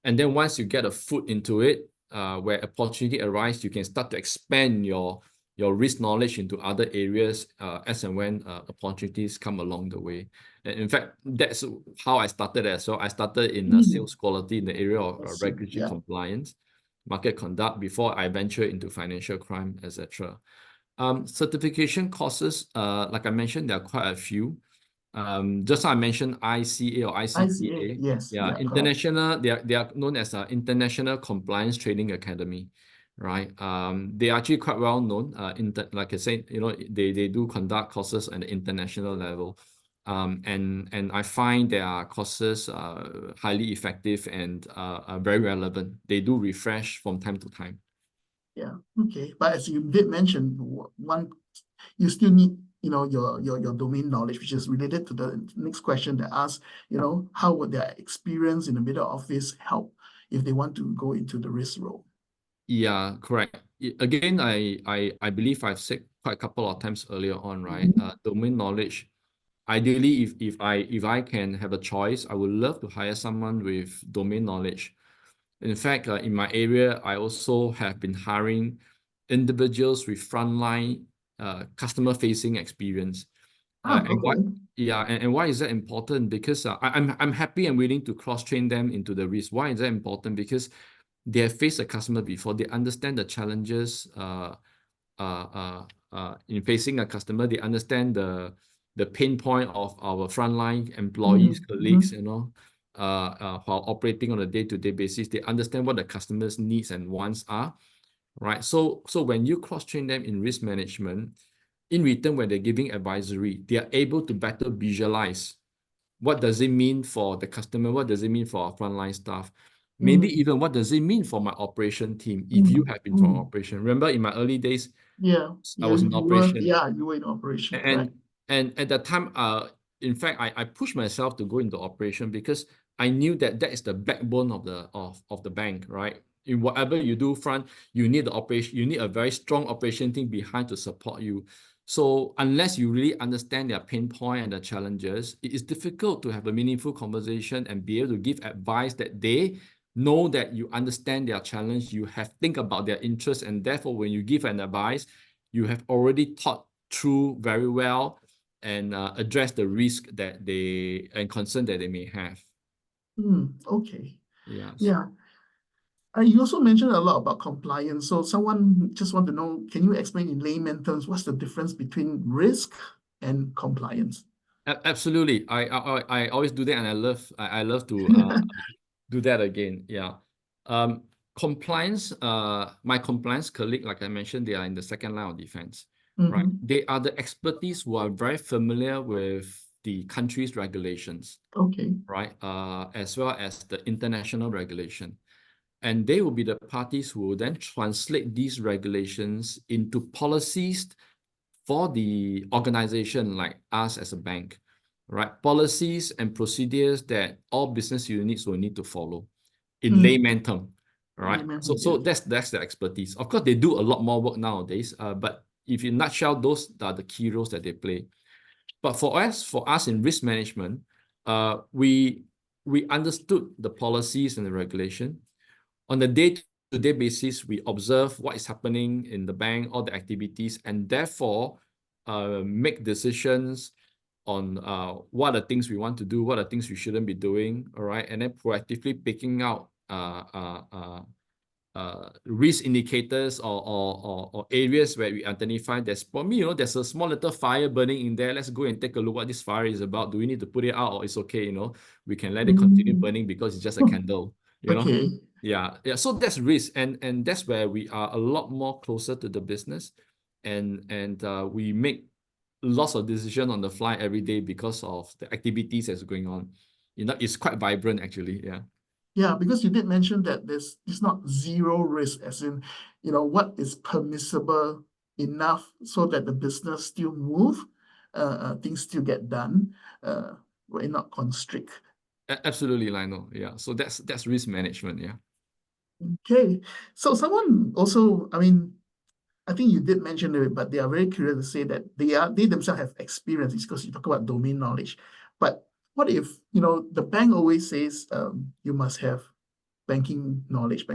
And then once you get a foot into it, where opportunity arises, you can start to expand your risk knowledge into other areas as and when opportunities come along the way. And in fact, that's how I started as well. I started in sales quality in the area of regulatory compliance, market conduct, before I venture into financial crime, etc. Certification courses, like I mentioned, there are quite a few. Just now I mentioned ICA or ICTA. Yes. Yeah, Correct. international. They are known as International Compliance Training Academy, right? They are actually quite well known. Like I said, they do conduct courses at the international level. And I find their courses highly effective and are very relevant. They do refresh from time to time. Yeah. Okay. But as you did mention, you still need, your domain knowledge, which is related to the next question that asks, how would their experience in the middle office help if they want to go into the risk role? Yeah, correct. Again, I believe I've said quite a couple of times earlier on, right? Domain knowledge. Ideally, if I can have a choice, I would love to hire someone with domain knowledge. In fact, in my area, I also have been hiring individuals with frontline customer-facing experience. And why? Okay. Yeah, and why is that important? Because I'm happy and willing to cross-train them into the risk. Why is that important? Because they have faced a customer before. They understand the challenges in facing a customer. They understand the pain point of our frontline employees, colleagues, while operating on a day-to-day basis. They understand what the customer's needs and wants are, right? So when you cross-train them in risk management, in return, when they're giving advisory, they are able to better visualize what does it mean for the customer, what does it mean for our frontline staff, maybe even what does it mean for my operation team if you have been from operation. Remember, in my early days, I was in operation. You were in operation, correct. And at that time, in fact, I pushed myself to go into operation because I knew that is the backbone of the bank, right? In whatever you do front, you need the operation, you need a very strong operation team behind to support you. So unless you really understand their pain point and the challenges, it is difficult to have a meaningful conversation and be able to give advice that they know that you understand their challenge, you have think about their interests, and therefore when you give an advice, you have already thought through very well and address the risk that they and concern that they may have. Okay. Yes. Yeah. You also mentioned a lot about compliance. So someone just want to know, can you explain in layman terms what's the difference between risk and compliance? Absolutely. I always do that, and I love to do that again. Yeah. Compliance, my compliance colleague, like I mentioned, they are in the second line of defense, right? They are the expertise who are very familiar with the country's regulations, Okay. right? As well as the international regulation. And they will be the parties who will then translate these regulations into policies for the organization like us as a bank, right? Policies and procedures that all business units will need to follow in layman term, right? So that's the expertise. Of course, they do a lot more work nowadays, but if in a nutshell, those are the key roles that they play. But for us in risk management, we understood the policies and the regulation. On a day-to-day basis, we observe what is happening in the bank, all the activities, and therefore make decisions on what are the things we want to do, what are the things we shouldn't be doing, all right? And then proactively picking out risk indicators or areas where we identify there's probably, you know, there's a small little fire burning in there. Let's go and take a look what this fire is about. Do we need to put it out, or it's okay, you know, we can let it continue burning because it's just a candle, you know? Okay. Yeah. So that's risk, and that's where we are a lot more closer to the business, and we make lots of decisions on the fly every day because of the activities that's going on. You know, it's quite vibrant actually. Yeah. Yeah, because you did mention that it's not zero risk, as in, you know, what is permissible enough so that the business still move, things still get done, we're not constrict. Absolutely, Lionel. Yeah. So that's risk management. Yeah. Okay. So someone also, I mean, I think you did mention it, but they are very curious to say that they themselves have experience because you talk about domain knowledge. But what if, you know, the bank always says you must have banking knowledge.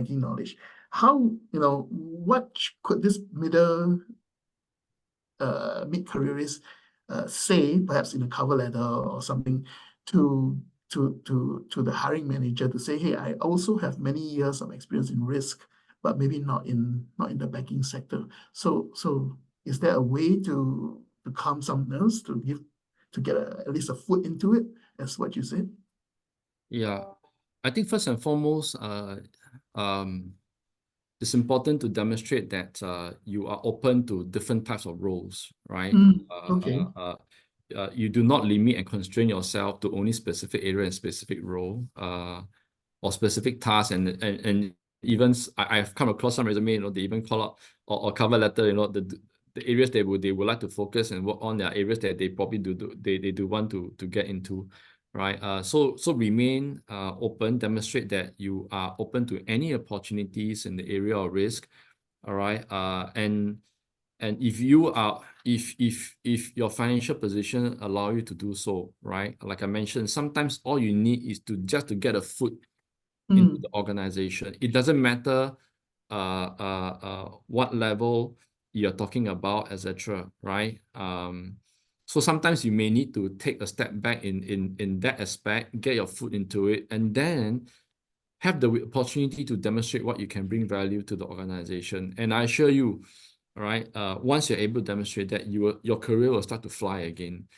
How, you know, what could this mid-careerist say, perhaps in a cover letter or something, to the hiring manager to say, hey, I also have many years of experience in risk, but maybe not in the banking sector. So is there a way to calm some nerves, to get at least a foot into it, as what you said? Yeah. I think first and foremost, it's important to demonstrate that you are open to different types of roles, right? Okay. You do not limit and constrain yourself to only specific area and specific role, or specific tasks, and even I've come across some resume, you know, they even call out or cover letter, you know, the areas they would like to focus and work on. There are areas that they probably do want to get into, right? So remain open, demonstrate that you are open to any opportunities in the area of risk, all right? And if you are, if your financial position allow you to do so, right? Like I mentioned, sometimes all you need is to just to get a foot into the organization. It doesn't matter what level you're talking about, etc., right? So sometimes you may need to take a step back in that aspect, get your foot into it, and then have the opportunity to demonstrate what you can bring value to the organization. And I assure you, all right, once you're able to demonstrate that, your career will start to fly again.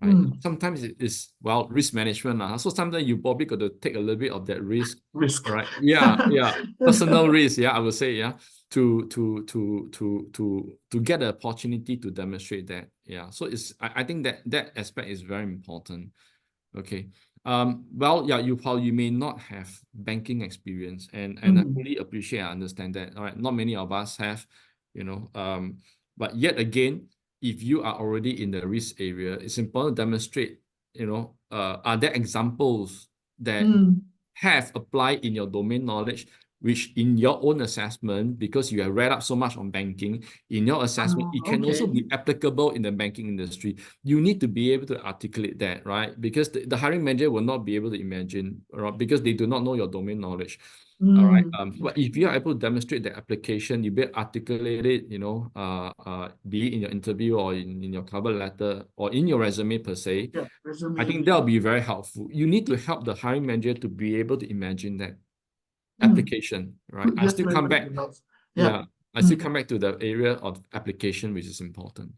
Right. Sometimes it is, well, risk management. So sometimes you probably got to take a little bit of that risk. Risk. Right. Yeah. Personal risk. Yeah, I would say, yeah. To get the opportunity to demonstrate that. Yeah. So I think that aspect is very important. Okay. Well, yeah, you may not have banking experience, and I fully appreciate, I understand that. All right. Not many of us have, you know, but yet again, if you are already in the risk area, it's important to demonstrate, you know, are there examples that have applied in your domain knowledge, which in your own assessment, because you have read up so much on banking, in your assessment, it can also be applicable in the banking industry. You need to be able to articulate that, right? Because the hiring manager will not be able to imagine, right? Because they do not know your domain knowledge. All right. But if you are able to demonstrate the application, you be articulate it, you know, be it in your interview or in your cover letter or in your resume per se. Yeah, resume. I think that'll be very helpful. You need to help the hiring manager to be able to imagine that application, right? I still come back. Yeah, I still come back to the area of application, which is important.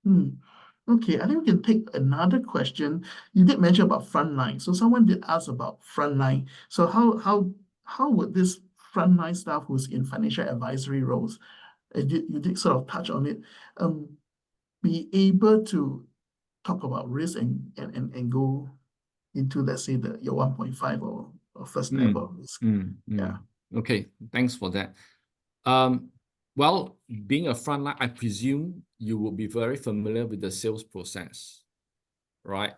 Okay, I think we can take another question. You did mention about frontline. So someone did ask about frontline. So how would this frontline staff who's in financial advisory roles, you did sort of touch on it, be able to talk about risk and go into, let's say, your 1.5 or first level of risk? Yeah. Okay, thanks for that. Well, being a frontline, I presume you will be very familiar with the sales process, right?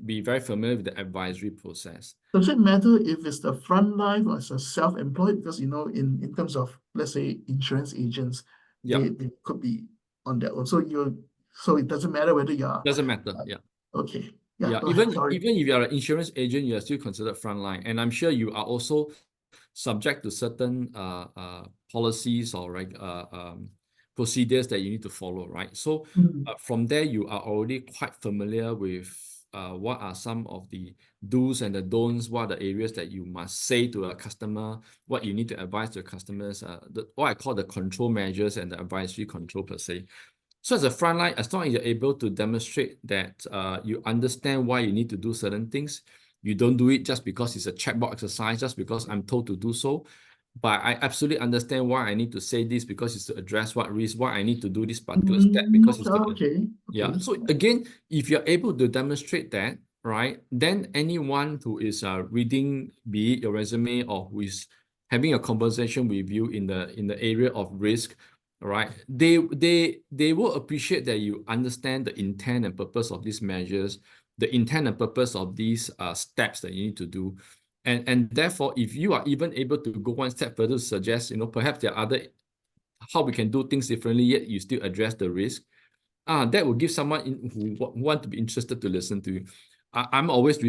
Be very familiar with the advisory process. Does it matter if it's the frontline or it's a self-employed? Because, you know, in terms of, let's say, insurance agents, they could be on their own. So it doesn't matter whether you are. Doesn't matter. Yeah. Okay. Yeah. Even if you are an insurance agent, you are still considered frontline, and I'm sure you are also subject to certain policies or procedures that you need to follow, right? So from there, you are already quite familiar with what are some of the do's and the don'ts, what are the areas that you must say to a customer, what you need to advise to customers, what I call the control measures and the advisory control per se. So as a frontline, as long as you're able to demonstrate that you understand why you need to do certain things, you don't do it just because it's a checkbox exercise, just because I'm told to do so. But I absolutely understand why I need to say this, because it's to address what risk, why I need to do this particular step, because it's to, Okay. yeah. So again, if you're able to demonstrate that, right, then anyone who is reading, be it your resume or who is having a conversation with you in the area of risk, right, they will appreciate that you understand the intent and purpose of these measures, the intent and purpose of these steps that you need to do. And therefore, if you are even able to go one step further to suggest, perhaps there are other how we can do things differently, yet you still address the risk, that will give someone who want to be interested to listen to you. I'm always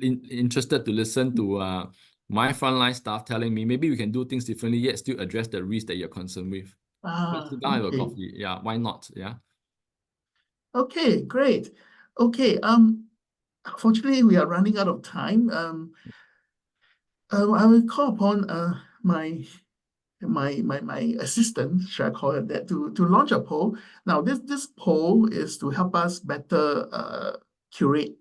interested to listen to my frontline staff telling me maybe we can do things differently, yet still address the risk that you're concerned with. Let's sit down and have a Okay. coffee. Yeah, why not? Yeah. Okay, great. Okay, unfortunately, we are running out of time. I will call upon my assistant, should I call it that, to launch a poll. Now, this poll is to help us better curate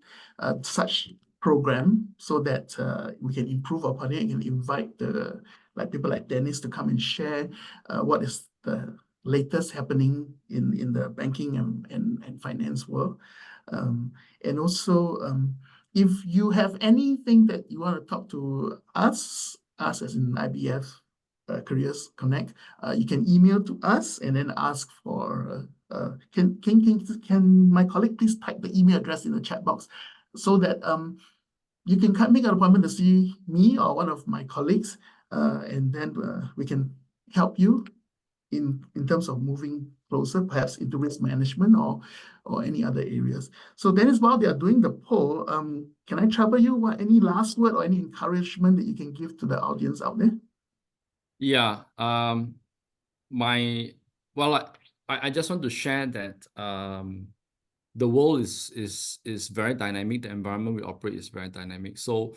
such program so that we can improve upon it and invite people like Dennis to come and share what is the latest happening in the banking and finance world. And also, if you have anything that you want to talk to us as in IBF Careers Connect, you can email to us and then ask for, can my colleague please type the email address in the chat box so that you can make an appointment to see me or one of my colleagues, and then we can help you in terms of moving closer, perhaps into risk management or any other areas. So Dennis, while they are doing the poll, can I trouble you? Any last word or any encouragement that you can give to the audience out there? Yeah. I just want to share that the world is very dynamic. The environment we operate is very dynamic. So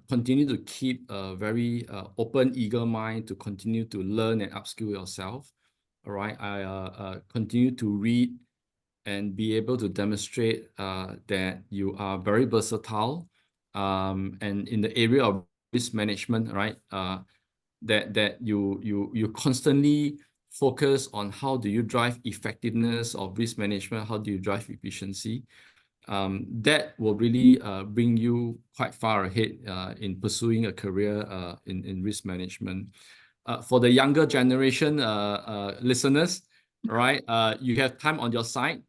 continue to keep a very open, eager mind to continue to learn and upskill yourself. All right. I continue to read and be able to demonstrate that you are very versatile. And in the area of risk management, right? That you constantly focus on how do you drive effectiveness of risk management, how do you drive efficiency. That will really bring you quite far ahead in pursuing a career in risk management. For the younger generation listeners, right? You have time on your side.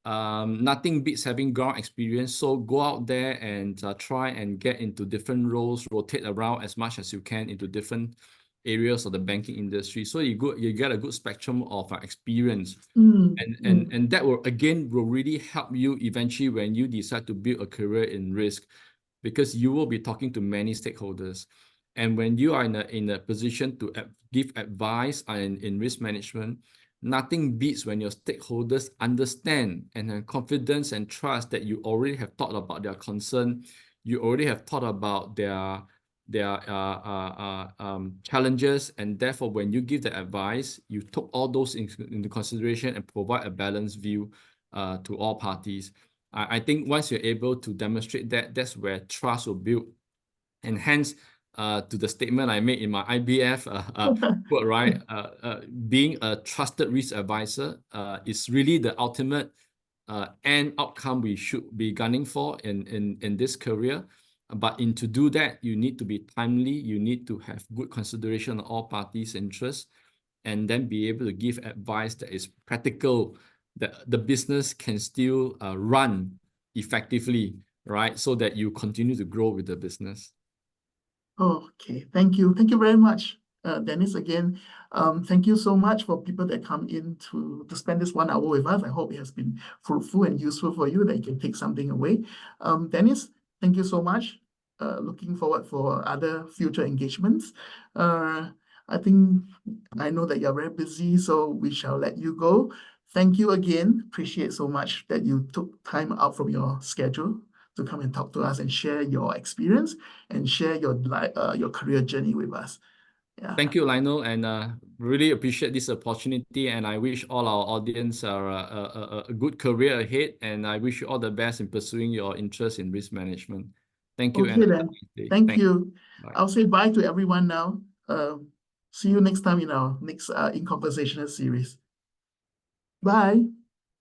Nothing beats having ground experience. So go out there and try and get into different roles, rotate around as much as you can into different areas of the banking industry. So you get a good spectrum of experience. And that will really help you eventually when you decide to build a career in risk, because you will be talking to many stakeholders. And when you are in a position to give advice in risk management, nothing beats when your stakeholders understand and have confidence and trust that you already have thought about their concern, you already have thought about their challenges, and therefore when you give the advice, you took all those into consideration and provide a balanced view to all parties. I think once you're able to demonstrate that, that's where trust will build. And hence, to the statement I made in my IBF quote, right? Being a trusted risk advisor is really the ultimate end outcome we should be gunning for in this career. But to do that, you need to be timely, you need to have good consideration of all parties' interests, and then be able to give advice that is practical, that the business can still run effectively, right? So that you continue to grow with the business. Okay, thank you. Thank you very much, Dennis, again. Thank you so much for people that come in to spend this 1 hour with us. I hope it has been fruitful and useful for you, that you can take something away. Dennis, thank you so much. Looking forward for other future engagements. I know that you're very busy, so we shall let you go. Thank you again. Appreciate so much that you took time out from your schedule to come and talk to us and share your experience and share your career journey with us. Yeah. Thank you, Lionel, and really appreciate this opportunity. And I wish all our audience a good career ahead. And I wish you all the best in pursuing your interest in risk management. Thank you. Okay, and have a then. nice day. Thank you. Bye. I'll say bye to everyone now. See you next time in our next In Conversational series. Bye.